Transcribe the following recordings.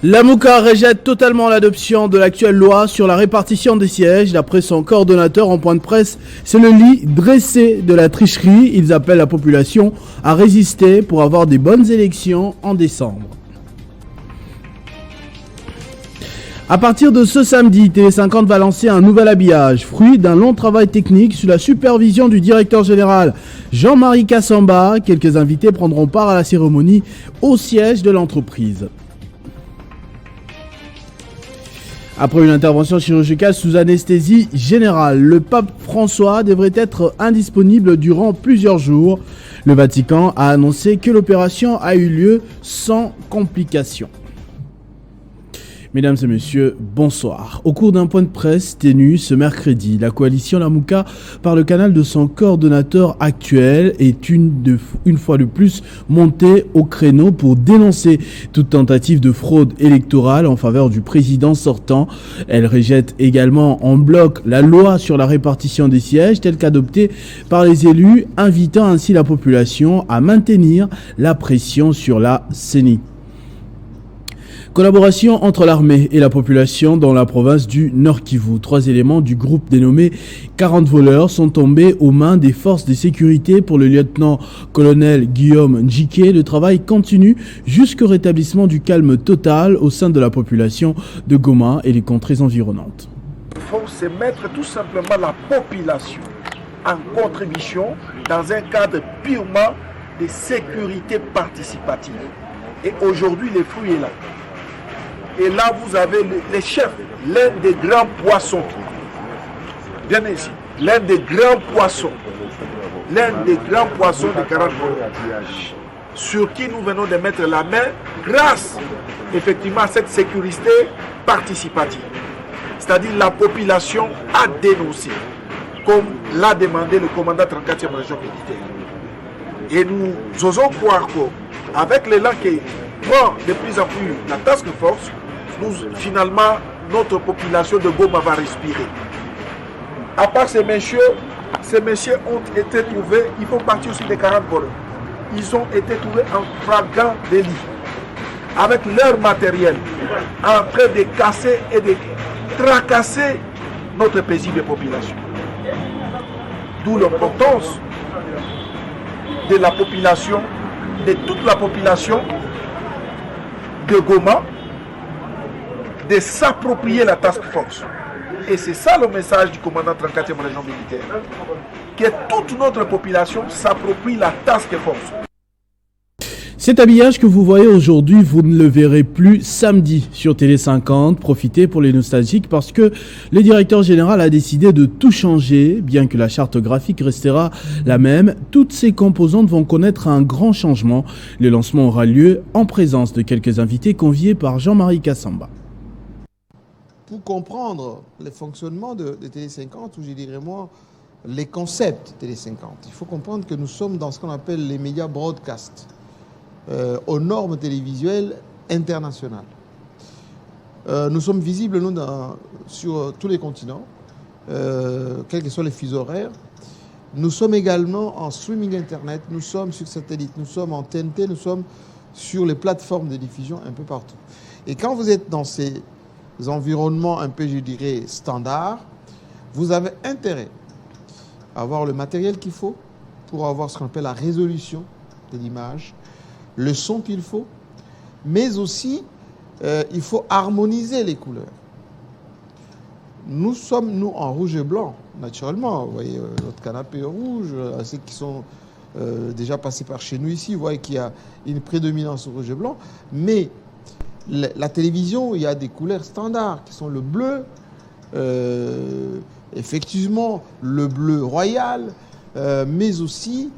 La Mouka rejette totalement l'adoption de l'actuelle loi sur la répartition des sièges. D'après son coordonnateur en point de presse, c'est le lit dressé de la tricherie. Ils appellent la population à résister pour avoir des bonnes élections en décembre. À partir de ce samedi, Télé50 va lancer un nouvel habillage, fruit d'un long travail technique sous la supervision du directeur général Jean-Marie Kassamba. Quelques invités prendront part à la cérémonie au siège de l'entreprise. Après une intervention chirurgicale sous anesthésie générale, le pape François devrait être indisponible durant plusieurs jours. Le Vatican a annoncé que l'opération a eu lieu sans complications. Mesdames et messieurs, bonsoir. Au cours d'un point de presse tenu ce mercredi, la coalition La Mouka, par le canal de son coordonnateur actuel, est une fois de plus montée au créneau pour dénoncer toute tentative de fraude électorale en faveur du président sortant. Elle rejette également en bloc la loi sur la répartition des sièges telle qu'adoptée par les élus, invitant ainsi la population à maintenir la pression sur la CENI. Collaboration entre l'armée et la population dans la province du Nord Kivu. 3 éléments du groupe dénommé 40 voleurs sont tombés aux mains des forces de sécurité pour le lieutenant-colonel Guillaume Ndjike. Le travail continue jusqu'au rétablissement du calme total au sein de la population de Goma et les contrées environnantes. Il faut se mettre tout simplement la population en contribution dans un cadre purement de sécurité participative. Et aujourd'hui, le fruit est là. Et là, vous avez les chefs, l'un des grands poissons. Bien ici, l'un des grands poissons. L'un des grands poissons de 40 sur qui nous venons de mettre la main grâce, effectivement, à cette sécurité participative. C'est-à-dire la population a dénoncé, comme l'a demandé le commandant 34e région militaire. Et nous osons croire qu'avec l'élan qui prend de plus en plus la task force, finalement, notre population de Goma va respirer. À part ces messieurs ont été trouvés, ils font partie aussi des 40 voleurs. Ils ont été trouvés en flagrant délit, avec leur matériel, en train de casser et de tracasser notre paisible population. D'où l'importance de la population, de toute la population de Goma, de s'approprier la task force. Et c'est ça le message du commandant 34e région militaire. Que toute notre population s'approprie la task force. Cet habillage que vous voyez aujourd'hui, vous ne le verrez plus samedi sur Télé50. Profitez pour les nostalgiques parce que le directeur général a décidé de tout changer. Bien que la charte graphique restera la même, toutes ces composantes vont connaître un grand changement. Le lancement aura lieu en présence de quelques invités conviés par Jean-Marie Kassamba. Pour comprendre le fonctionnement de Télé50, ou je dirais moi, les concepts Télé50, il faut comprendre que nous sommes dans ce qu'on appelle les médias broadcast, aux normes télévisuelles internationales. Nous sommes visibles, nous, sur tous les continents, quels que soient les fuseaux horaires. Nous sommes également en streaming Internet, nous sommes sur satellite, nous sommes en TNT, nous sommes sur les plateformes de diffusion un peu partout. Et quand vous êtes dans ces environnements un peu, je dirais, standards, vous avez intérêt à avoir le matériel qu'il faut pour avoir ce qu'on appelle la résolution de l'image, le son qu'il faut, mais aussi il faut harmoniser les couleurs. Nous sommes, nous, en rouge et blanc, naturellement. Vous voyez, notre canapé est rouge, ceux qui sont déjà passés par chez nous ici, vous voyez qu'il y a une prédominance au rouge et blanc, mais la télévision, il y a des couleurs standards qui sont le bleu, effectivement le bleu royal, mais aussi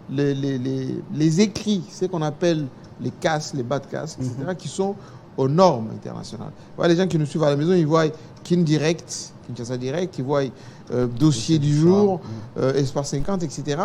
les écrits, ce qu'on appelle les casques, les bas de casque, etc., qui sont aux normes internationales. Voilà, les gens qui nous suivent à la maison, ils voient Kin Direct, Kinshasa Direct, ils voient Dossier du jour, Espace 50, etc.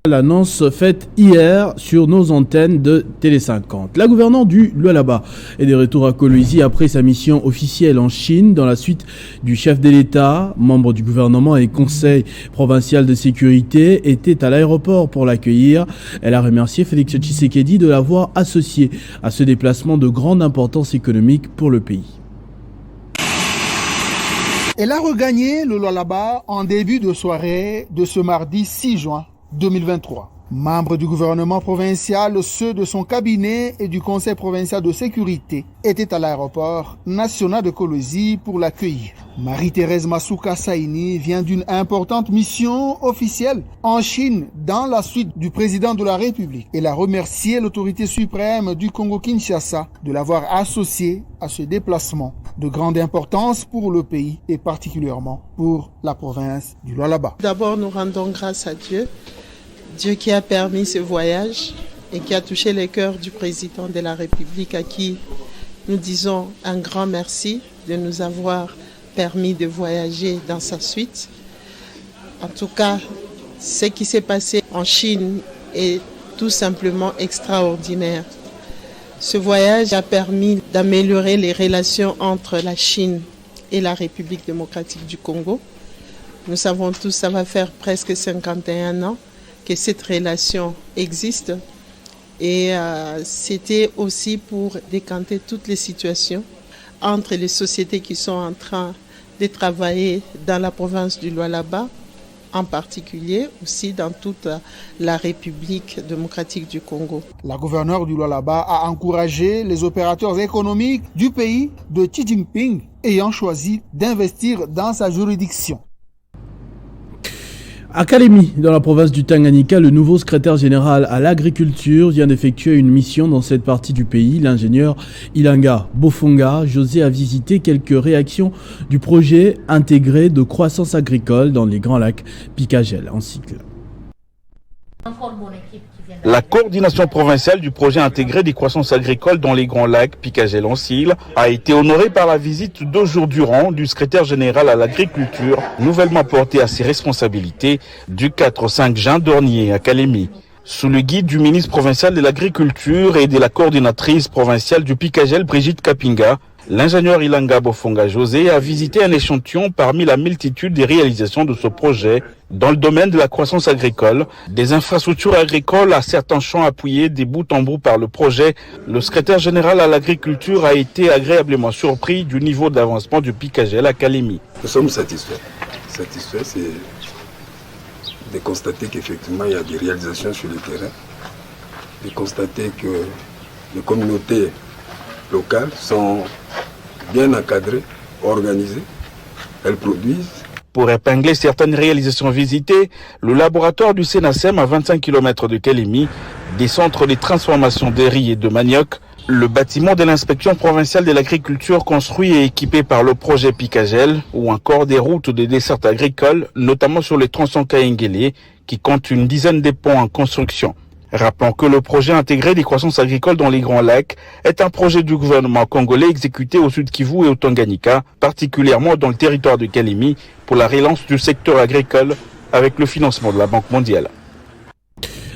L'annonce faite hier sur nos antennes de Télé 50. La gouverneure du Lualaba est de retour à Kolwezi après sa mission officielle en Chine dans la suite du chef de l'État, membre du gouvernement et conseil provincial de sécurité, était à l'aéroport pour l'accueillir. Elle a remercié Félix Tshisekedi de l'avoir associé à ce déplacement de grande importance économique pour le pays. Elle a regagné le Lualaba en début de soirée de ce mardi 6 juin 2023. Membres du gouvernement provincial, ceux de son cabinet et du conseil provincial de sécurité étaient à l'aéroport national de Kolwezi pour l'accueillir. Marie-Thérèse Masuka Saini vient d'une importante mission officielle en Chine dans la suite du président de la République. Elle a remercié l'autorité suprême du Congo-Kinshasa de l'avoir associée à ce déplacement de grande importance pour le pays et particulièrement pour la province du Lualaba. D'abord, nous rendons grâce à Dieu. Dieu qui a permis ce voyage et qui a touché les cœurs du président de la République à qui nous disons un grand merci de nous avoir permis de voyager dans sa suite. En tout cas, ce qui s'est passé en Chine est tout simplement extraordinaire. Ce voyage a permis d'améliorer les relations entre la Chine et la République démocratique du Congo. Nous savons tous, ça va faire presque 51 ans que cette relation existe et c'était aussi pour décanter toutes les situations entre les sociétés qui sont en train de travailler dans la province du Lualaba, en particulier aussi dans toute la République démocratique du Congo. La gouverneure du Lualaba a encouragé les opérateurs économiques du pays de Xi Jinping ayant choisi d'investir dans sa juridiction. À Kalemi, dans la province du Tanganyika, le nouveau secrétaire général à l'agriculture vient d'effectuer une mission dans cette partie du pays. L'ingénieur Ilanga Bofonga José a visité quelques réactions du projet intégré de croissance agricole dans les Grands Lacs Picagel en cycle. La coordination provinciale du projet intégré des croissances agricoles dans les Grands Lacs Picagel en Sile a été honorée par la visite 2 jours durant du secrétaire général à l'agriculture, nouvellement porté à ses responsabilités du 4 au 5 juin dernier à Kalemi. Sous le guide du ministre provincial de l'agriculture et de la coordinatrice provinciale du Picagel, Brigitte Kapinga, l'ingénieur Ilanga Bofonga José a visité un échantillon parmi la multitude des réalisations de ce projet dans le domaine de la croissance agricole, des infrastructures agricoles à certains champs appuyés des bout en bout par le projet. Le secrétaire général à l'agriculture a été agréablement surpris du niveau d'avancement du Picagel à Kalemi. Nous sommes satisfaits. Satisfaits, c'est de constater qu'effectivement il y a des réalisations sur le terrain, de constater que les communautés locales sont bien encadrées, organisées, elles produisent. Pour épingler certaines réalisations visitées, le laboratoire du Sénacem à 25 km de Kalemi, des centres de transformation de riz et de manioc, le bâtiment de l'inspection provinciale de l'agriculture construit et équipé par le projet Picagel, ou encore des routes de desserte agricole, notamment sur les tronçons Kaengele, qui comptent une dizaine de ponts en construction. Rappelons que le projet intégré des croissances agricoles dans les Grands Lacs est un projet du gouvernement congolais exécuté au Sud Kivu et au Tanganyika, particulièrement dans le territoire de Kalemi, pour la relance du secteur agricole avec le financement de la Banque mondiale.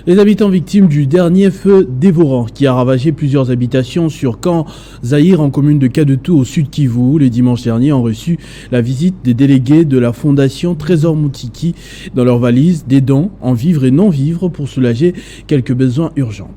Les habitants victimes du dernier feu dévorant qui a ravagé plusieurs habitations sur Camp Zahir en commune de Kadetou au Sud Kivu le dimanche dernier ont reçu la visite des délégués de la fondation Trésor Moutiki dans leur valise des dons en vivres et non vivres pour soulager quelques besoins urgents.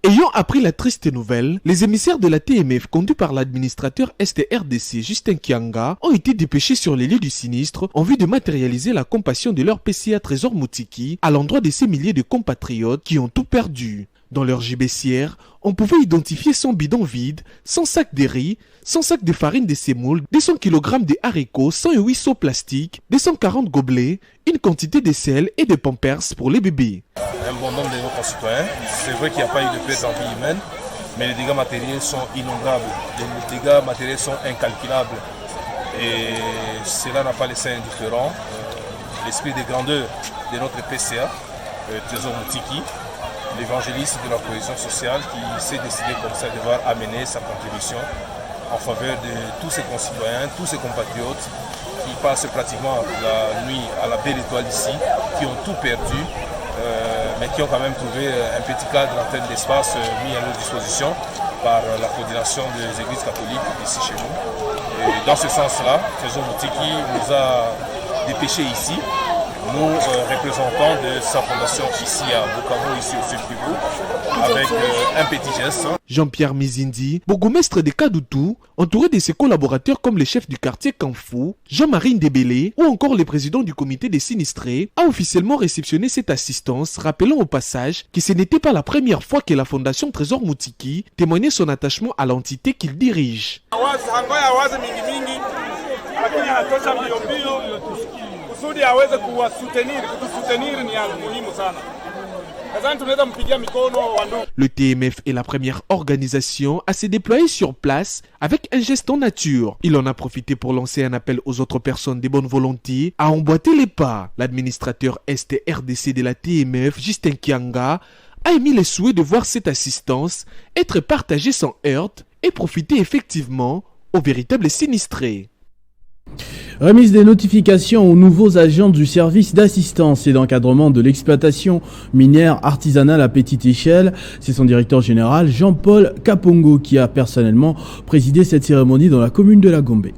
Ayant appris la triste nouvelle, les émissaires de la TMF conduits par l'administrateur STRDC Justin Kianga ont été dépêchés sur les lieux du sinistre en vue de matérialiser la compassion de leur PCA Trésor Moutiki à l'endroit de ces milliers de compatriotes qui ont tout perdu. Dans leur gibecière, on pouvait identifier 100 bidons vides, 100 sacs de riz, 100 sacs de farine de semoule, 200 kg de haricots, 108 seaux plastiques, 240 gobelets, une quantité de sel et de pampers pour les bébés. Un bon nombre de nos concitoyens, c'est vrai qu'il n'y a pas eu de perte en vie humaine, mais les dégâts matériels sont innombrables, les dégâts matériels sont incalculables et cela n'a pas laissé indifférent l'esprit de grandeur de notre PCA, Trésor Moutiki, l'évangéliste de la cohésion sociale qui s'est décidé comme ça de devoir amener sa contribution en faveur de tous ses concitoyens, tous ses compatriotes qui passent pratiquement la nuit à la belle étoile ici, qui ont tout perdu, mais qui ont quand même trouvé un petit cadre en termes d'espace mis à leur disposition par la coordination des églises catholiques ici chez nous. Et dans ce sens-là, Trésor Moutiki nous a dépêchés ici, nous représentants de sa fondation ici à Bukavu, ici au sud Kivu, avec un petit geste. Jean-Pierre Mizindi, bourgmestre de Kadoutou, entouré de ses collaborateurs comme le chef du quartier Kanfou, Jean-Marie Ndebele ou encore le président du comité des sinistrés, a officiellement réceptionné cette assistance, rappelant au passage que ce n'était pas la première fois que la fondation Trésor Moutiki témoignait son attachement à l'entité qu'il dirige. Le TMF est la première organisation à se déployer sur place avec un geste en nature. Il en a profité pour lancer un appel aux autres personnes de bonne volonté à emboîter les pas. L'administrateur Est-RDC de la TMF, Justin Kianga, a émis le souhait de voir cette assistance être partagée sans heurte et profiter effectivement aux véritables sinistrés. Remise des notifications aux nouveaux agents du service d'assistance et d'encadrement de l'exploitation minière artisanale à petite échelle. C'est son directeur général Jean-Paul Kapongo qui a personnellement présidé cette cérémonie dans la commune de la Gombe.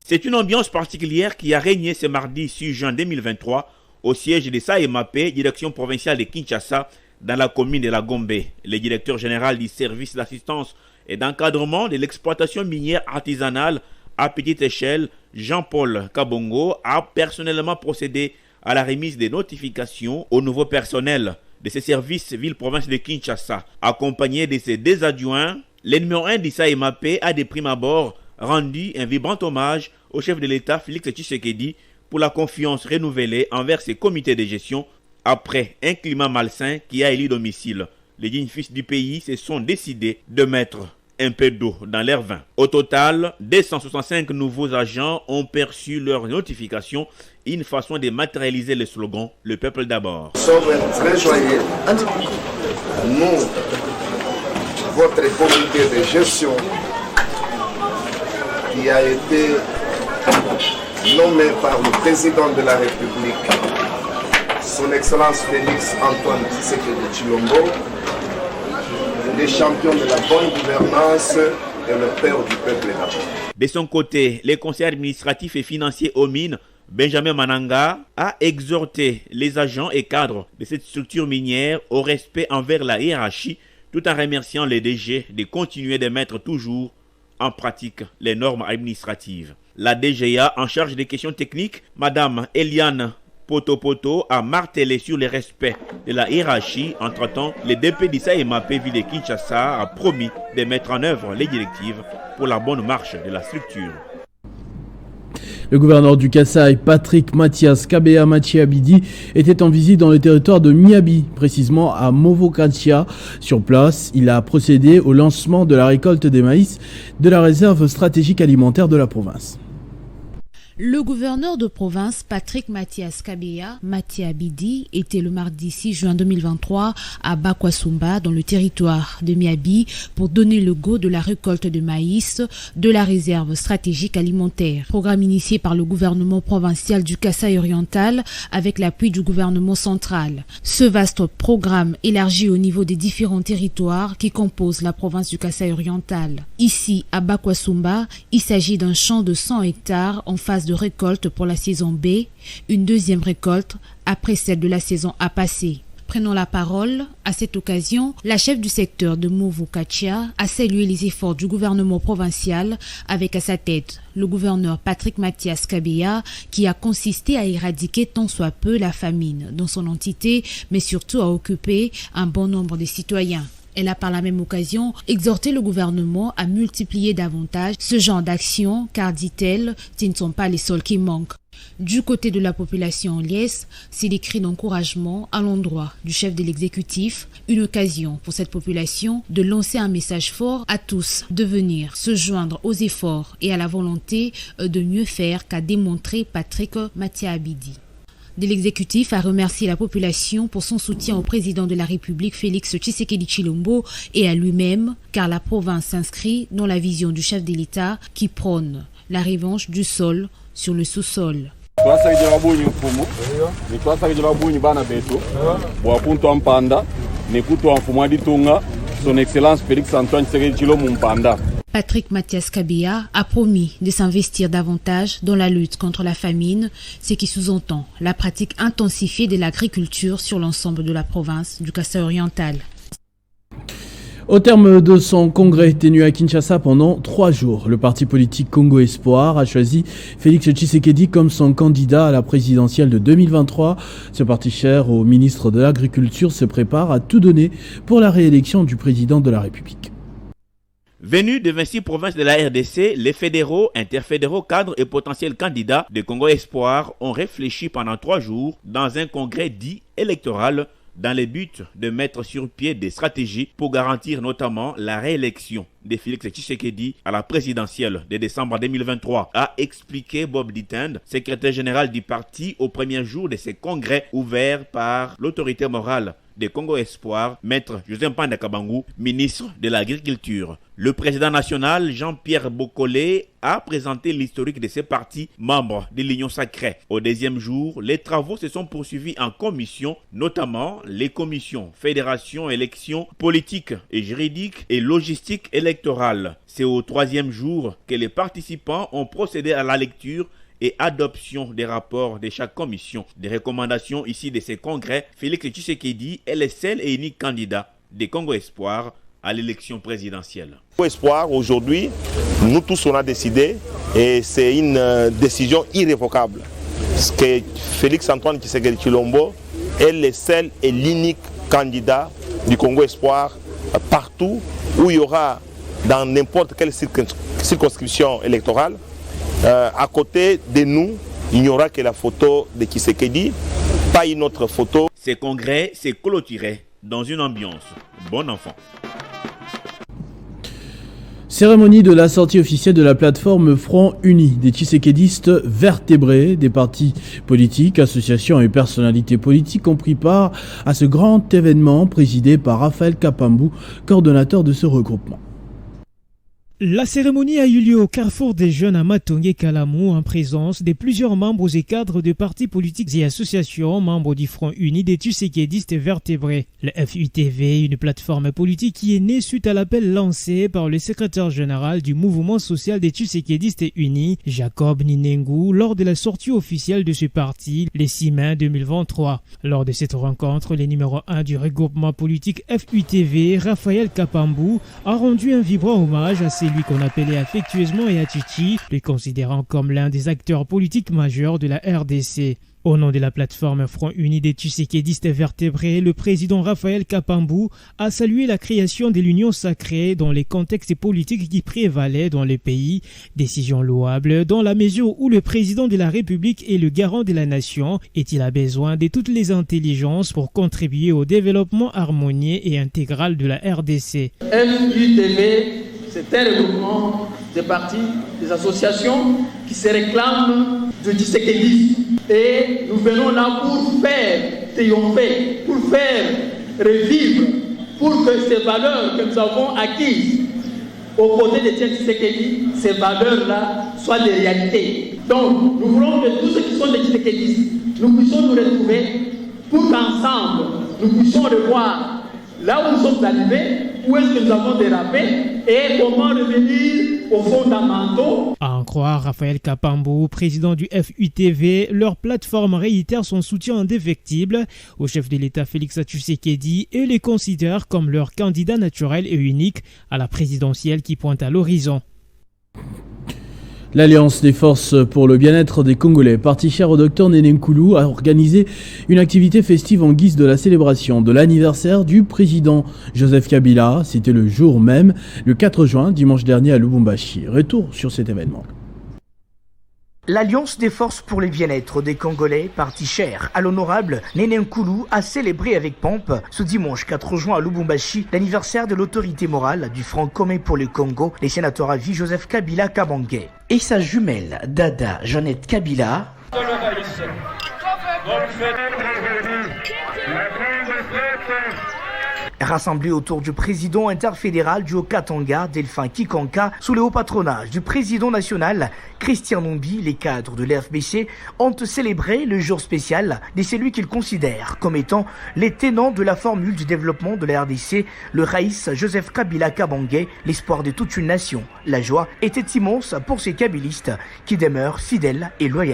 C'est une ambiance particulière qui a régné ce mardi 6 juin 2023 au siège de SAEMAP, direction provinciale de Kinshasa, dans la commune de la Gombe. Le directeur général du service d'assistance et d'encadrement de l'exploitation minière artisanale à petite échelle, Jean-Paul Kabongo, a personnellement procédé à la remise des notifications au nouveau personnel de ses services ville-province de Kinshasa. Accompagné de ses deux adjoints, le numéro 1 d'ISAEMAP a de prime abord rendu un vibrant hommage au chef de l'État Félix Tshisekedi pour la confiance renouvelée envers ses comités de gestion après un climat malsain qui a élu domicile. Les dignes fils du pays se sont décidés de mettre un peu d'eau dans leur vin. Au total, 265 nouveaux agents ont perçu leur notification, une façon de matérialiser le slogan « Le peuple d'abord ». Nous sommes très joyeux. Nous, votre comité de gestion qui a été nommé par le président de la République, son Excellence Félix Antoine Tshisekedi Tshilombo, les champions de la bonne gouvernance et le père du peuple d'abord. De son côté, le conseiller administratif et financier aux mines, Benjamin Mananga, a exhorté les agents et cadres de cette structure minière au respect envers la hiérarchie, tout en remerciant les DG de continuer de mettre toujours en pratique les normes administratives. La DGA en charge des questions techniques, Madame Eliane Poto a martelé sur le respect de la hiérarchie. Entre-temps, le DP d'ISAEMAP ville de Kinshasa a promis de mettre en œuvre les directives pour la bonne marche de la structure. Le gouverneur du Kasaï, Patrick Mathias Kabea Machiabidi, était en visite dans le territoire de Miabi, précisément à Movokatia. Sur place, il a procédé au lancement de la récolte des maïs de la réserve stratégique alimentaire de la province. Le gouverneur de province, Patrick Mathias Kabea Machiabidi, était le mardi 6 juin 2023 à Bakwasumba, dans le territoire de Miabi, pour donner le go de la récolte de maïs de la réserve stratégique alimentaire. Programme initié par le gouvernement provincial du Kasaï oriental avec l'appui du gouvernement central. Ce vaste programme élargi au niveau des différents territoires qui composent la province du Kasaï oriental. Ici, à Bakwasumba, il s'agit d'un champ de 100 hectares en phase de récolte pour la saison B, une deuxième récolte après celle de la saison A passée. Prenant la parole, à cette occasion, la chef du secteur de Movokatia a salué les efforts du gouvernement provincial avec à sa tête le gouverneur Patrick Mathias Kabea qui a consisté à éradiquer tant soit peu la famine dans son entité, mais surtout à occuper un bon nombre de citoyens. Elle a par la même occasion exhorté le gouvernement à multiplier davantage ce genre d'actions car, dit-elle, ce ne sont pas les seuls qui manquent. Du côté de la population en liesse, c'est des cris d'encouragement à l'endroit du chef de l'exécutif, une occasion pour cette population de lancer un message fort à tous, de venir se joindre aux efforts et à la volonté de mieux faire qu'a démontré Patrick Machiabidi. De l'exécutif a remercié la population pour son soutien au président de la République Félix Tshisekedi Tshilombo et à lui-même, car la province s'inscrit dans la vision du chef de l'État qui prône la revanche du sol sur le sous-sol. Son Excellence Félix Antoine Tshisekedi Tshilombo Mpanda. Patrick Mathias Kabila a promis de s'investir davantage dans la lutte contre la famine, ce qui sous-entend la pratique intensifiée de l'agriculture sur l'ensemble de la province du Kasaï oriental. Au terme de son congrès tenu à Kinshasa pendant 3 jours, le parti politique Congo Espoir a choisi Félix Tshisekedi comme son candidat à la présidentielle de 2023. Ce parti cher au ministre de l'Agriculture se prépare à tout donner pour la réélection du président de la République. Venus de 26 provinces de la RDC, les fédéraux, interfédéraux, cadres et potentiels candidats de Congo Espoir ont réfléchi pendant 3 jours dans un congrès dit électoral dans le but de mettre sur pied des stratégies pour garantir notamment la réélection de Félix Tshisekedi à la présidentielle de décembre 2023, a expliqué Bob Ditend, secrétaire général du parti au premier jour de ce congrès ouvert par l'autorité morale de Congo Espoir, maître José Mpanda Kabangu, ministre de l'Agriculture. Le président national Jean-Pierre Bokolé a présenté l'historique de ces partis membres de l'Union sacrée. Au deuxième jour, les travaux se sont poursuivis en commission, notamment les commissions fédération, élections, politique et juridique et logistique électorale. C'est au 3e jour que les participants ont procédé à la lecture et adoption des rapports de chaque commission. Des recommandations ici de ces congrès, Félix Tshisekedi est le seul et unique candidat de Congo Espoir à l'élection présidentielle. Congo Espoir, aujourd'hui, nous tous on a décidé, et c'est une décision irrévocable, que Félix Antoine Tshisekedi Tshilombo est le seul et l'unique candidat du Congo Espoir partout où il y aura, dans n'importe quelle circonscription électorale, à côté de nous, il n'y aura que la photo de Tshisekedi, pas une autre photo. Ce congrès s'est clôturé dans une ambiance bon enfant. Cérémonie de la sortie officielle de la plateforme Front Uni des Tshisekédistes vertébrés. Des partis politiques, associations et personnalités politiques ont pris part à ce grand événement présidé par Raphaël Kapambou, coordonnateur de ce regroupement. La cérémonie a eu lieu au carrefour des jeunes à Matongé Kalamou en présence de plusieurs membres et cadres de partis politiques et associations membres du Front Uni des Tshisekédistes vertébrés. Le FUTV, une plateforme politique qui est née suite à l'appel lancé par le secrétaire général du mouvement social des Tshisekédistes unis, Jacob Ninengu, lors de la sortie officielle de ce parti le 6 mai 2023. Lors de cette rencontre, le numéro 1 du regroupement politique FUTV, Raphaël Kapambou, a rendu un vibrant hommage à celui qu'on appelait affectueusement Yatichi, le considérant comme l'un des acteurs politiques majeurs de la RDC. Au nom de la plateforme Front Uni des Tshisekédistes vertébrés, le président Raphaël Kapambou a salué la création de l'Union sacrée dans les contextes politiques qui prévalaient dans le pays. Décision louable dans la mesure où le président de la République est le garant de la nation et il a besoin de toutes les intelligences pour contribuer au développement harmonieux et intégral de la RDC. FUTV, c'est un regroupement des partis, des associations qui se réclament de Tshisekédisme. Et nous venons là pour faire triompher, pour faire revivre, pour que ces valeurs que nous avons acquises aux côtés de Tshisekedi, ces valeurs-là soient des réalités. Donc, nous voulons que tous ceux qui sont des Tshisekédistes, nous puissions nous retrouver pour qu'ensemble, nous puissions revoir là où nous sommes arrivés, où est-ce que nous avons dérapé et comment revenir aux fondamentaux. À en croire Raphaël Kapambou, président du FUTV, leur plateforme réitère son soutien indéfectible au chef de l'État Félix Tshisekedi et les considère comme leur candidat naturel et unique à la présidentielle qui pointe à l'horizon. L'Alliance des forces pour le bien-être des Congolais, parti cher au docteur Nénénkoulou, a organisé une activité festive en guise de la célébration de l'anniversaire du président Joseph Kabila. C'était le jour même, le 4 juin, dimanche dernier à Lubumbashi. Retour sur cet événement. L'Alliance des forces pour le bien-être des Congolais, parti cher à l'honorable Nénénkoulou, a célébré avec pompe ce dimanche 4 juin à Lubumbashi l'anniversaire de l'autorité morale du Front commun pour le Congo, le sénateur à vie Joseph Kabila Kabange. Et sa jumelle, Dada Jeannette Kabila, Rassemblés autour du président interfédéral du Haut-Katanga, Delphin Kikonka, sous le haut patronage du président national, Christian Numbi, les cadres de l'FBC ont célébré le jour spécial de celui qu'ils considèrent comme étant les tenants de la formule du développement de la RDC, le Raïs Joseph Kabila Kabange, l'espoir de toute une nation. La joie était immense pour ces kabylistes qui demeurent fidèles et loyaux.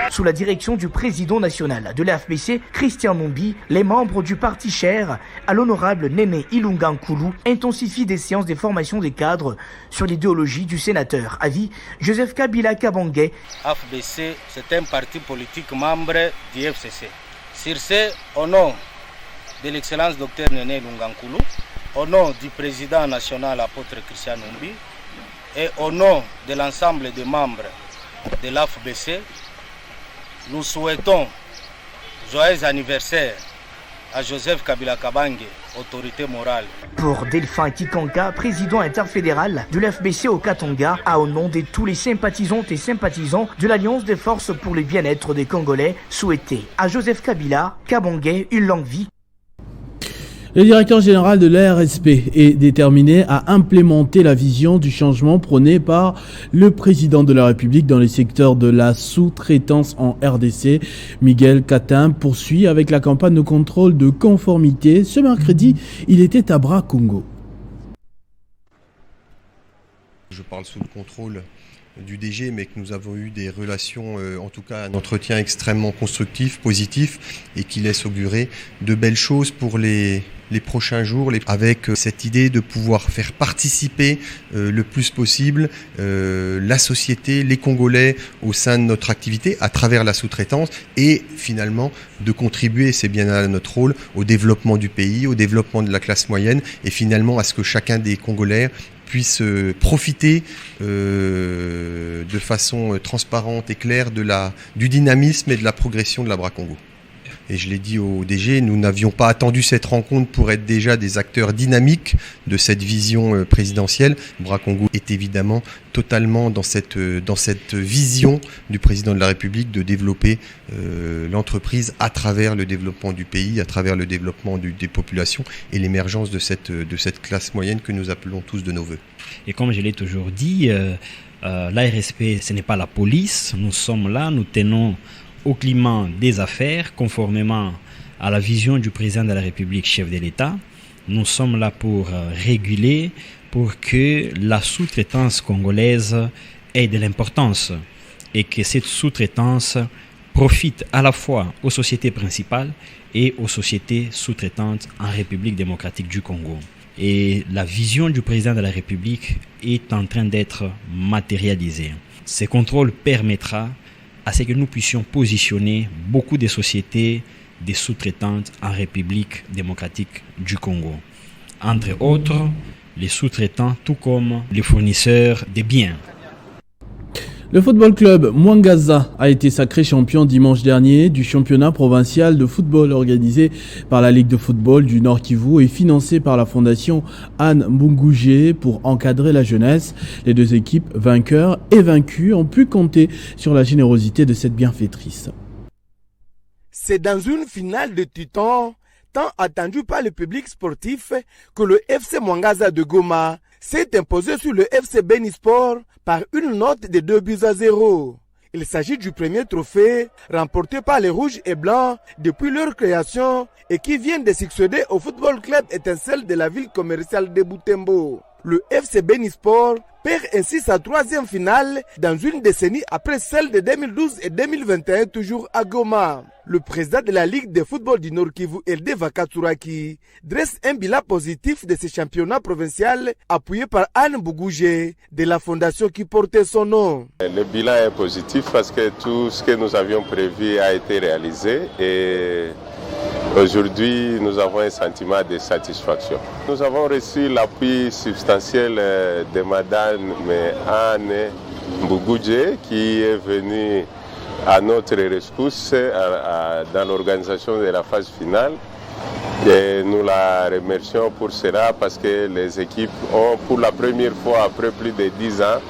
Sous la direction du président national de l'FBC, Christian Numbi, les membres du parti cher à l'honorable Néné Ilunga Nkulu intensifient des séances de formation des cadres sur l'idéologie du sénateur. Avis Joseph Kabila Kabange. FBC, c'est un parti politique membre du FCC. Sur ce, au nom de l'excellence Dr Néné Ilunga Nkulu, au nom du président national apôtre Christian Numbi et au nom de l'ensemble des membres de l'FBC, nous souhaitons joyeux anniversaire à Joseph Kabila Kabange, autorité morale. Pour Delphin Kikonka, président interfédéral de l'FBC au Katanga, au nom de tous les sympathisantes et sympathisants de l'Alliance des forces pour le bien-être des Congolais, souhaiter à Joseph Kabila Kabange une longue vie. Le directeur général de l'ARSP est déterminé à implémenter la vision du changement prôné par le président de la République dans les secteurs de la sous-traitance en RDC. Miguel Katim poursuit avec la campagne de contrôle de conformité. Ce mercredi, il était à Bras-Congo. Je parle sous le contrôle du DG, mais que nous avons eu des relations, en tout cas un entretien extrêmement constructif, positif, et qui laisse augurer de belles choses pour les prochains jours, avec cette idée de pouvoir faire participer le plus possible la société, les Congolais au sein de notre activité à travers la sous-traitance, et finalement de contribuer, c'est bien là notre rôle, au développement du pays, au développement de la classe moyenne, et finalement à ce que chacun des Congolais puisse profiter de façon transparente et claire du dynamisme et de la progression de la Bras-Congo. Et je l'ai dit au DG, nous n'avions pas attendu cette rencontre pour être déjà des acteurs dynamiques de cette vision présidentielle. Bras-Congo est évidemment totalement dans cette vision du président de la République de développer l'entreprise à travers le développement du pays, à travers le développement des populations et l'émergence de cette classe moyenne que nous appelons tous de nos voeux. Et comme je l'ai toujours dit, l'ARSP, ce n'est pas la police. Nous sommes là, nous tenons au climat des affaires, conformément à la vision du président de la République, chef de l'État. Nous sommes là pour réguler, pour que la sous-traitance congolaise ait de l'importance et que cette sous-traitance profite à la fois aux sociétés principales et aux sociétés sous-traitantes en République démocratique du Congo. Et la vision du président de la République est en train d'être matérialisée. Ce contrôle permettra à ce que nous puissions positionner beaucoup de sociétés, des sous-traitantes en République démocratique du Congo. Entre autres, les sous-traitants, tout comme les fournisseurs des biens. Le football club Mwangaza a été sacré champion dimanche dernier du championnat provincial de football organisé par la Ligue de football du Nord Kivu et financé par la fondation Anne Mbunguje pour encadrer la jeunesse. Les deux équipes, vainqueurs et vaincus, ont pu compter sur la générosité de cette bienfaitrice. C'est dans une finale de titans tant attendue par le public sportif que le FC Mwangaza de Goma s'est imposé sur le FC Benisport par une note de 2-0. Il s'agit du premier trophée remporté par les Rouges et Blancs depuis leur création et qui vient de succéder au football club étincelle de la ville commerciale de Butembo. Le FC Benisport perd ainsi sa troisième finale dans une décennie après celle de 2012 et 2021 toujours à Goma. Le président de la Ligue de football du Nord Kivu, Elde Vakatsuraki, dresse un bilan positif de ce championnat provincial appuyé par Anne Mbunguje de la fondation qui portait son nom. Le bilan est positif parce que tout ce que nous avions prévu a été réalisé et aujourd'hui, nous avons un sentiment de satisfaction. Nous avons reçu l'appui substantiel de Madame Anne Mbunguje qui est venue à notre rescousse dans l'organisation de la phase finale. Et nous la remercions pour cela parce que les équipes ont pour la première fois après plus de 10 ans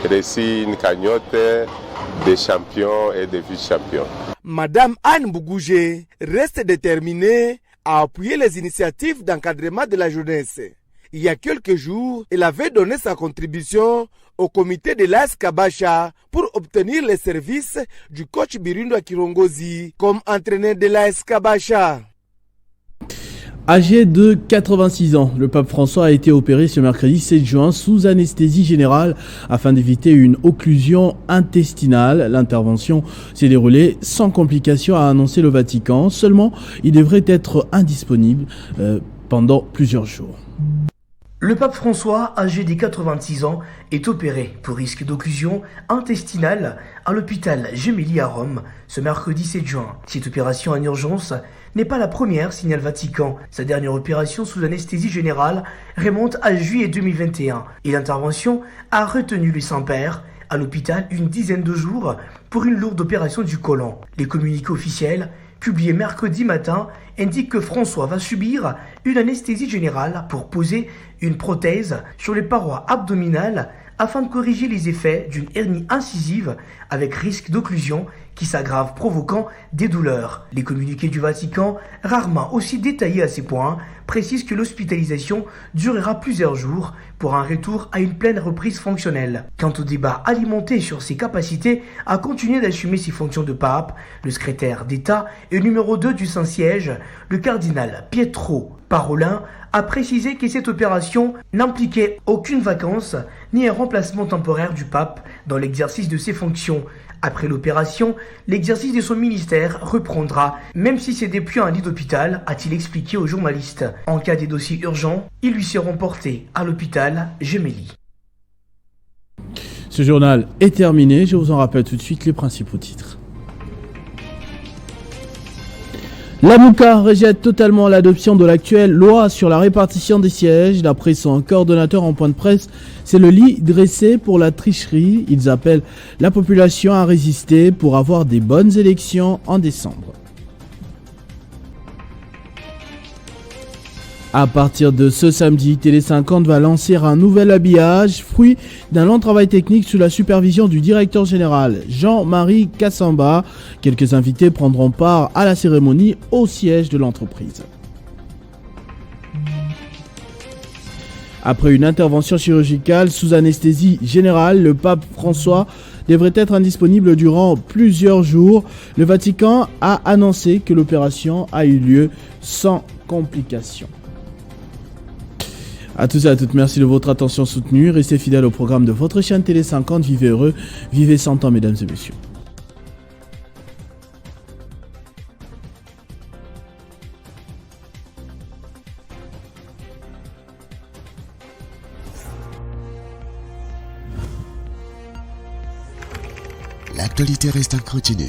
reçu une cagnotte des champions et des vice-champions. Madame Anne Bougougé reste déterminée à appuyer les initiatives d'encadrement de la jeunesse. Il y a quelques jours, elle avait donné sa contribution au comité de l'AS Kabasha pour obtenir les services du coach Birundo Kirongozi comme entraîneur de l'AS Kabasha. Âgé de 86 ans, le pape François a été opéré ce mercredi 7 juin sous anesthésie générale afin d'éviter une occlusion intestinale. L'intervention s'est déroulée sans complications, a annoncé le Vatican. Seulement, il devrait être indisponible pendant plusieurs jours. Le pape François, âgé de 86 ans, est opéré pour risque d'occlusion intestinale à l'hôpital Gemelli à Rome ce mercredi 7 juin. Cette opération en urgence n'est pas la première, signale Vatican. Sa dernière opération sous anesthésie générale remonte à juillet 2021 et l'intervention a retenu le Saint-Père à l'hôpital une dizaine de jours pour une lourde opération du côlon. Les communiqués officiels publiés mercredi matin indiquent que François va subir une anesthésie générale pour poser une prothèse sur les parois abdominales afin de corriger les effets d'une hernie incisive avec risque d'occlusion qui s'aggrave provoquant des douleurs. Les communiqués du Vatican, rarement aussi détaillés à ces points, précisent que l'hospitalisation durera plusieurs jours pour un retour à une pleine reprise fonctionnelle. Quant au débat alimenté sur ses capacités à continuer d'assumer ses fonctions de pape, le secrétaire d'État et numéro 2 du Saint-Siège, le cardinal Pietro Parolin, a précisé que cette opération n'impliquait aucune vacance ni un remplacement temporaire du pape dans l'exercice de ses fonctions. Après l'opération, l'exercice de son ministère reprendra, même si c'est depuis un lit d'hôpital, a-t-il expliqué aux journalistes. En cas de dossiers urgents, ils lui seront portés à l'hôpital Gemelli. Ce journal est terminé, je vous en rappelle tout de suite les principaux titres. La Mouka rejette totalement l'adoption de l'actuelle loi sur la répartition des sièges. D'après son coordonnateur en point de presse, c'est le lit dressé pour la tricherie. Ils appellent la population à résister pour avoir des bonnes élections en décembre. À partir de ce samedi, Télé 50 va lancer un nouvel habillage, fruit d'un long travail technique sous la supervision du directeur général Jean-Marie Kassamba. Quelques invités prendront part à la cérémonie au siège de l'entreprise. Après une intervention chirurgicale sous anesthésie générale, le pape François devrait être indisponible durant plusieurs jours. Le Vatican a annoncé que l'opération a eu lieu sans complications. À tous et à toutes, merci de votre attention soutenue. Restez fidèles au programme de votre chaîne Télé 50. Vivez heureux, vivez 100 ans, mesdames et messieurs. L'actualité reste en continu.